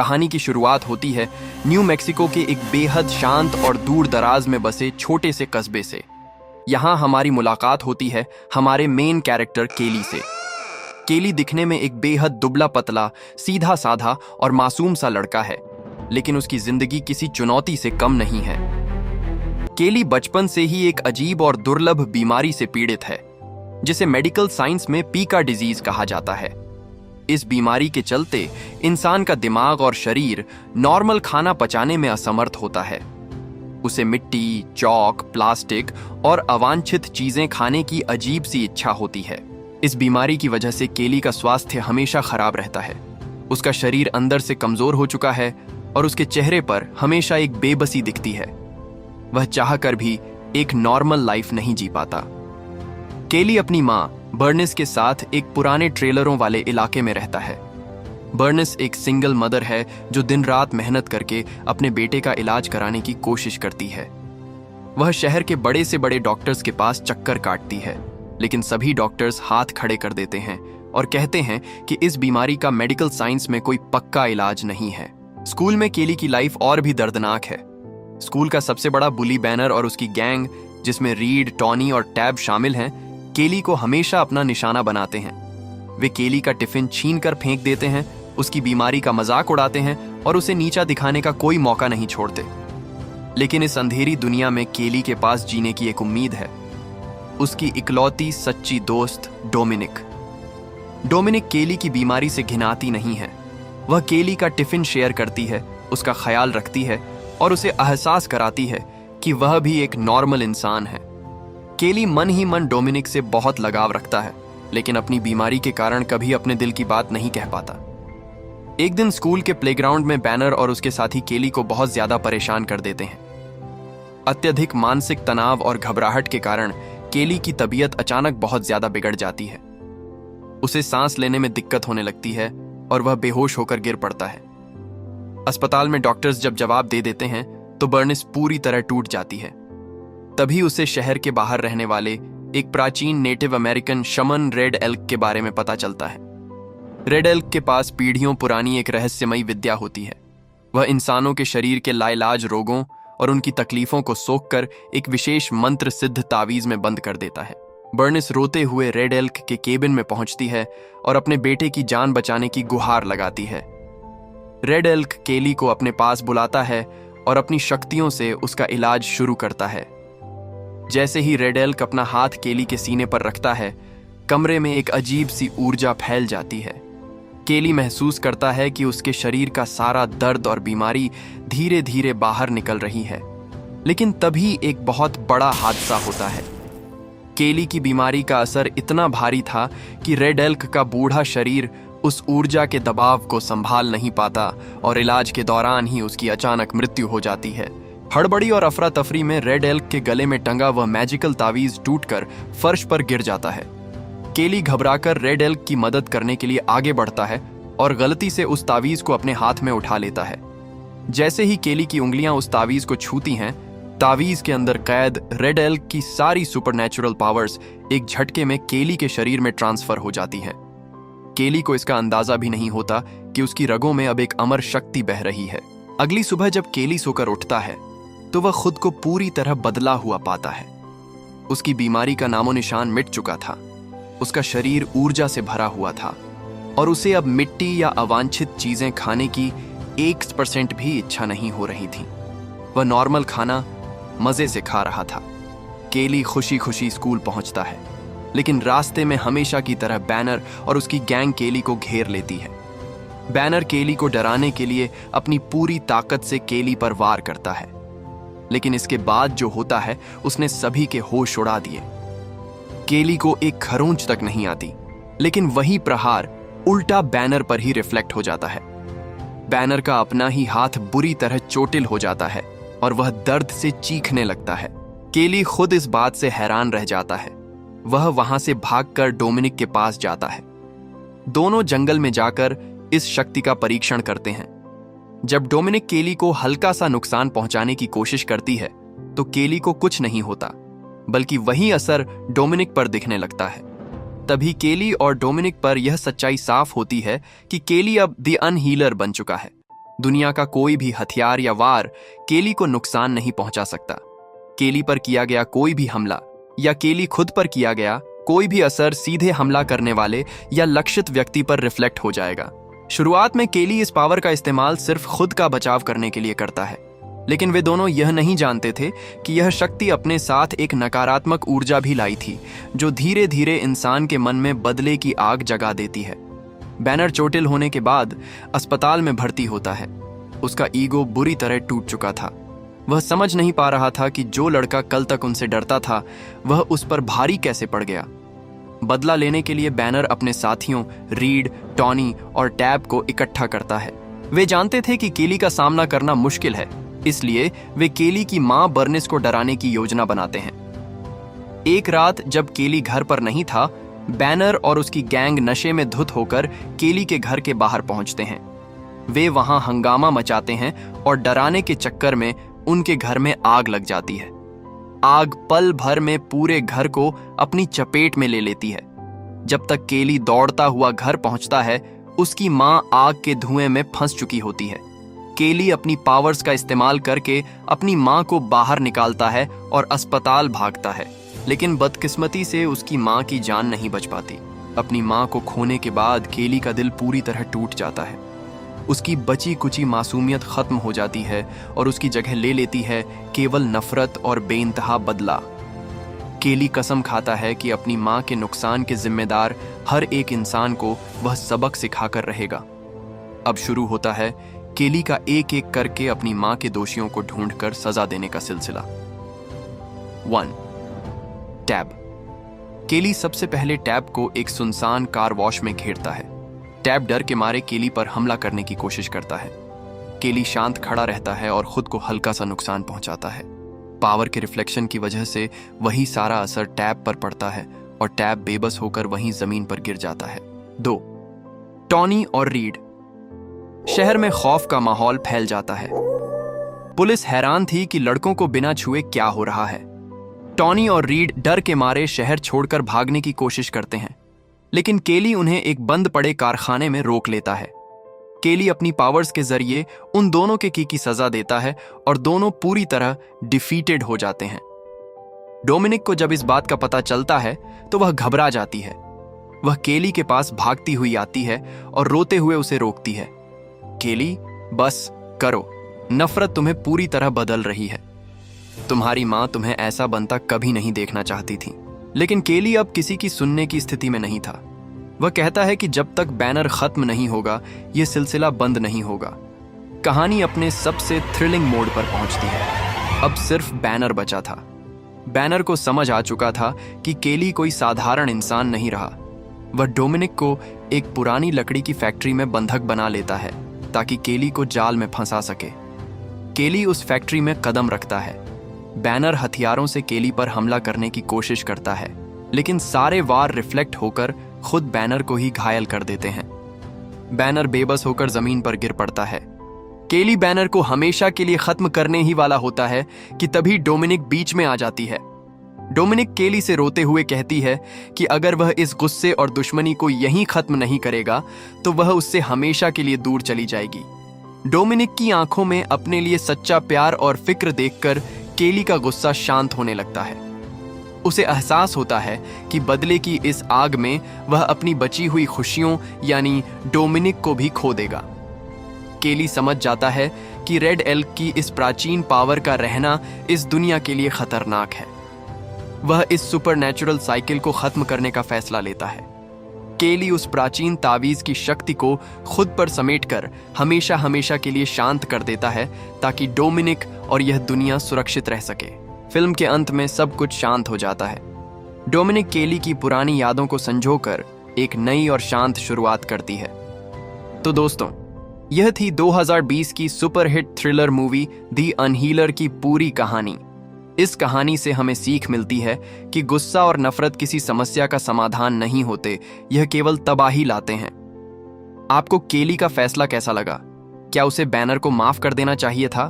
कहानी की शुरुआत होती है न्यू मैक्सिको के एक बेहद शांत और दूर दराज में बसे छोटे से कस्बे से। यहाँ हमारी मुलाकात होती है हमारे मेन कैरेक्टर केली से। केली दिखने में एक बेहद दुबला पतला, सीधा साधा और मासूम सा लड़का है, लेकिन उसकी जिंदगी किसी चुनौती से कम नहीं है। केली बचपन से ही एक अजीब और दुर्लभ बीमारी से पीड़ित है, जिसे मेडिकल साइंस में पीका डिजीज कहा जाता है। इस बीमारी के चलते इंसान का दिमाग और शरीर नॉर्मल खाना पचाने में असमर्थ होता है। उसे मिट्टी, चौक, प्लास्टिक और अवांछित चीजें खाने की अजीब सी इच्छा होती है। इस बीमारी की वजह से केली का स्वास्थ्य हमेशा खराब रहता है। उसका शरीर अंदर से कमजोर हो चुका है और उसके चेहरे पर हमेशा एक बेबसी दिखती है। वह चाहकर भी एक नॉर्मल लाइफ नहीं जी पाता। केली अपनी मां बर्निस के साथ एक पुराने ट्रेलरों वाले इलाके में रहता है। बर्निस एक सिंगल मदर है जो दिन रात मेहनत करके अपने बेटे का इलाज कराने की कोशिश करती है। वह शहर के बड़े से बड़े डॉक्टर्स के पास चक्कर काटती है, लेकिन सभी डॉक्टर्स हाथ खड़े कर देते हैं और कहते हैं कि इस बीमारी का मेडिकल साइंस में कोई पक्का इलाज नहीं है। स्कूल में केली की लाइफ और भी दर्दनाक है। स्कूल का सबसे बड़ा बुली बैनर और उसकी गैंग, जिसमें रीड, टॉनी और टैब शामिल हैं, केली को हमेशा अपना निशाना बनाते हैं। वे केली का टिफिन छीन कर फेंक देते हैं, उसकी बीमारी का मजाक उड़ाते हैं और उसे नीचा दिखाने का कोई मौका नहीं छोड़ते। लेकिन इस अंधेरी दुनिया में केली के पास जीने की एक उम्मीद है। उसकी इकलौती सच्ची दोस्त डोमिनिक। डोमिनिक केली की बीमारी से घिनाती नहीं है। वह केली का टिफिन शेयर करती है, उसका ख्याल रखती है और उसे एहसास कराती है कि वह भी एक नॉर्मल इंसान है। केली मन ही मन डोमिनिक से बहुत लगाव रखता है, लेकिन अपनी बीमारी के कारण कभी अपने दिल की बात नहीं कह पाता। एक दिन स्कूल के प्लेग्राउंड में बैनर और उसके साथी केली को बहुत ज्यादा परेशान कर देते हैं। अत्यधिक मानसिक तनाव और घबराहट के कारण केली की तबीयत अचानक बहुत ज्यादा बिगड़ जाती है। उसे सांस लेने में दिक्कत होने लगती है और वह बेहोश होकर गिर पड़ता है। अस्पताल में डॉक्टर्स जब जवाब दे देते हैं तो बर्निस पूरी तरह टूट जाती है। तभी उसे शहर के बाहर रहने वाले एक प्राचीन नेटिव अमेरिकन शमन रेड एल्क के बारे में पता चलता है। रेड एल्क के पास पीढ़ियों पुरानी एक रहस्यमयी विद्या होती है। वह इंसानों के शरीर के लाइलाज रोगों और उनकी तकलीफों को सोखकर एक विशेष मंत्र सिद्ध तावीज में बंद कर देता है। बर्निस रोते हुए रेड एल्क के केबिन में पहुंचती है और अपने बेटे की जान बचाने की गुहार लगाती है। रेड एल्क केली को अपने पास बुलाता है और अपनी शक्तियों से उसका इलाज शुरू करता है। जैसे ही रेड एल्क अपना हाथ केली के सीने पर रखता है, कमरे में एक अजीब सी ऊर्जा फैल जाती है। केली महसूस करता है कि उसके शरीर का सारा दर्द और बीमारी धीरे धीरे बाहर निकल रही है। लेकिन तभी एक बहुत बड़ा हादसा होता है। केली की बीमारी का असर इतना भारी था कि रेड एल्क का बूढ़ा शरीर उस ऊर्जा के दबाव को संभाल नहीं पाता और इलाज के दौरान ही उसकी अचानक मृत्यु हो जाती है। हड़बड़ी और अफरा तफरी में रेड एल्क के गले में टंगा वह मैजिकल तावीज टूटकर फर्श पर गिर जाता है। केली घबराकर रेड एल्क की मदद करने के लिए आगे बढ़ता है और गलती से उस तावीज को अपने हाथ में उठा लेता है। जैसे ही केली की उंगलियां उस तावीज को छूती हैं, तावीज के अंदर कैद रेड एल्क की सारी सुपरनैचुरल पावर्स एक झटके में केली के शरीर में ट्रांसफर हो जाती हैं। केली को इसका अंदाजा भी नहीं होता कि उसकी रगों में अब एक अमर शक्ति बह रही है। अगली सुबह जब केली सोकर उठता है तो वह खुद को पूरी तरह बदला हुआ पाता है। उसकी बीमारी का नामो निशान मिट चुका था। उसका शरीर ऊर्जा से भरा हुआ था और उसे अब मिट्टी या अवांछित चीजें खाने की 1% भी इच्छा नहीं हो रही थी। वह नॉर्मल खाना मजे से खा रहा था। केली खुशी खुशी स्कूल पहुंचता है, लेकिन रास्ते में हमेशा की तरह बैनर और उसकी गैंग केली को घेर लेती है। बैनर केली को डराने के लिए अपनी पूरी ताकत से केली पर वार करता है, लेकिन इसके बाद जो होता है उसने सभी के होश उड़ा दिए। केली को एक खरोंच तक नहीं आती, लेकिन वही प्रहार उल्टा बैनर पर ही रिफ्लेक्ट हो जाता है। बैनर का अपना ही हाथ बुरी तरह चोटिल हो जाता है और वह दर्द से चीखने लगता है। केली खुद इस बात से हैरान रह जाता है। वह वहां से भागकर डोमिनिक के पास जाता है। दोनों जंगल में जाकर इस शक्ति का परीक्षण करते हैं। जब डोमिनिक केली को हल्का सा नुकसान पहुंचाने की कोशिश करती है तो केली को कुछ नहीं होता, बल्कि वही असर डोमिनिक पर दिखने लगता है। तभी केली और डोमिनिक पर यह सच्चाई साफ होती है कि केली अब द अनहीलर बन चुका है। दुनिया का कोई भी हथियार या वार केली को नुकसान नहीं पहुंचा सकता। केली पर किया गया कोई भी हमला या केली खुद पर किया गया कोई भी असर सीधे हमला करने वाले या लक्षित व्यक्ति पर रिफ्लेक्ट हो जाएगा। शुरुआत में केली इस पावर का इस्तेमाल सिर्फ खुद का बचाव करने के लिए करता है, लेकिन वे दोनों यह नहीं जानते थे कि यह शक्ति अपने साथ एक नकारात्मक ऊर्जा भी लाई थी, जो धीरे धीरे इंसान के मन में बदले की आग जगा देती है। बैनर चोटिल होने के बाद अस्पताल में भर्ती होता है। उसका ईगो बुरी तरह टूट चुका था। वह समझ नहीं पा रहा था कि जो लड़का कल तक उनसे डरता था वह उस पर भारी कैसे पड़ गया। बदला लेने के लिए बैनर अपने साथियों रीड, टॉनी और टैब को इकट्ठा करता है। वे जानते थे कि केली का सामना करना मुश्किल है, इसलिए वे केली की मां बर्निस को डराने की योजना बनाते हैं। एक रात जब केली घर पर नहीं था, बैनर और उसकी गैंग नशे में धुत होकर केली के घर के बाहर पहुंचते हैं। वे वहां हंगामा मचाते हैं और डराने के चक्कर में उनके घर में आग लग जाती है। आग पल भर में पूरे घर को अपनी चपेट में ले लेती है। जब तक केली दौड़ता हुआ घर पहुंचता है, उसकी मां आग के धुएं में फंस चुकी होती है। केली अपनी पावर्स का इस्तेमाल करके अपनी मां को बाहर निकालता है और अस्पताल भागता है, लेकिन बदकिस्मती से उसकी मां की जान नहीं बच पाती। अपनी मां को खोने के बाद केली का दिल पूरी तरह टूट जाता है। उसकी बची कुची मासूमियत खत्म हो जाती है और उसकी जगह ले लेती है केवल नफरत और बेइंतहा बदला। केली कसम खाता है कि अपनी मां के नुकसान के जिम्मेदार हर एक इंसान को वह सबक सिखाकर रहेगा। अब शुरू होता है केली का एक एक करके अपनी मां के दोषियों को ढूंढकर सजा देने का सिलसिला। 1. टैब। केली सबसे पहले टैब को एक सुनसान कार वॉश में घेरता है। टैब डर के मारे केली पर हमला करने की कोशिश करता है। केली शांत खड़ा रहता है और खुद को हल्का सा नुकसान पहुंचाता है। पावर के रिफ्लेक्शन की वजह से वही सारा असर टैब पर पड़ता है और टैब बेबस होकर वहीं जमीन पर गिर जाता है। 2. टॉनी और रीड। शहर में खौफ का माहौल फैल जाता है। पुलिस हैरान थी कि लड़कों को बिना छुए क्या हो रहा है। टॉनी और रीड डर के मारे शहर छोड़कर भागने की कोशिश करते हैं, लेकिन केली उन्हें एक बंद पड़े कारखाने में रोक लेता है। केली अपनी पावर्स के जरिए उन दोनों के की सजा देता है और दोनों पूरी तरह डिफीटेड हो जाते हैं। डोमिनिक को जब इस बात का पता चलता है तो वह घबरा जाती है। वह केली के पास भागती हुई आती है और रोते हुए उसे रोकती है। केली, बस करो, नफरत तुम्हें पूरी तरह बदल रही है। तुम्हारी मां तुम्हें ऐसा बनता कभी नहीं देखना चाहती थी। लेकिन केली अब किसी की सुनने की स्थिति में नहीं था। वह कहता है कि जब तक बैनर खत्म नहीं होगा यह सिलसिला बंद नहीं होगा। कहानी अपने सबसे थ्रिलिंग मोड पर पहुंचती है। अब सिर्फ बैनर बचा था। बैनर को समझ आ चुका था कि केली कोई साधारण इंसान नहीं रहा। वह डोमिनिक को एक पुरानी लकड़ी की फैक्ट्री में बंधक बना लेता है ताकि केली को जाल में फंसा सके। केली उस फैक्ट्री में कदम रखता है। बैनर हथियारों से केली पर हमला करने की कोशिश करता है, लेकिन सारे वार रिफ्लेक्ट होकर खुद बैनर को ही घायल कर देते हैं। बैनर बेबस होकर जमीन पर गिर पड़ता है। केली बैनर को हमेशा के लिए खत्म करने ही वाला होता है कि तभी डोमिनिक बीच में आ जाती है। डोमिनिक केली से रोते हुए कहती है कि अगर वह इस गुस्से और दुश्मनी को यहीं खत्म नहीं करेगा तो वह उससे हमेशा के लिए दूर चली जाएगी। डोमिनिक की आंखों में अपने लिए सच्चा प्यार और फिक्र देखकर केली का गुस्सा शांत होने लगता है। उसे एहसास होता है कि बदले की इस आग में वह अपनी बची हुई खुशियों यानी डोमिनिक को भी खो देगा। केली समझ जाता है कि रेड एल्क की इस प्राचीन पावर का रहना इस दुनिया के लिए खतरनाक है। वह इस सुपरनैचुरल साइकिल को खत्म करने का फैसला लेता है। केली उस प्राचीन तावीज की शक्ति को खुद पर समेटकर हमेशा हमेशा के लिए शांत कर देता है ताकि डोमिनिक और यह दुनिया सुरक्षित रह सके। फिल्म के अंत में सब कुछ शांत हो जाता है। डोमिनिक केली की पुरानी यादों को संजोकर एक नई और शांत शुरुआत करती है। तो दोस्तों, यह थी 2020 की सुपरहिट थ्रिलर मूवी दी अनहीलर की पूरी कहानी। इस कहानी से हमें सीख मिलती है कि गुस्सा और नफरत किसी समस्या का समाधान नहीं होते, यह केवल तबाही लाते हैं। आपको केली का फैसला कैसा लगा? क्या उसे बैनर को माफ कर देना चाहिए था?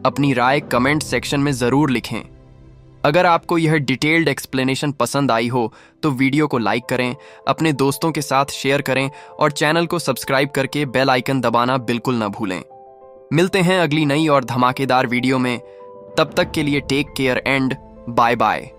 अपनी राय कमेंट सेक्शन में जरूर लिखें। अगर आपको यह डिटेल्ड एक्सप्लेनेशन पसंद आई हो तो वीडियो को लाइक करें, अपने दोस्तों के साथ शेयर करें और चैनल को सब्सक्राइब करके बेल आइकन दबाना बिल्कुल न भूलें। मिलते हैं अगली नई और धमाकेदार वीडियो में। तब तक के लिए take care and bye bye.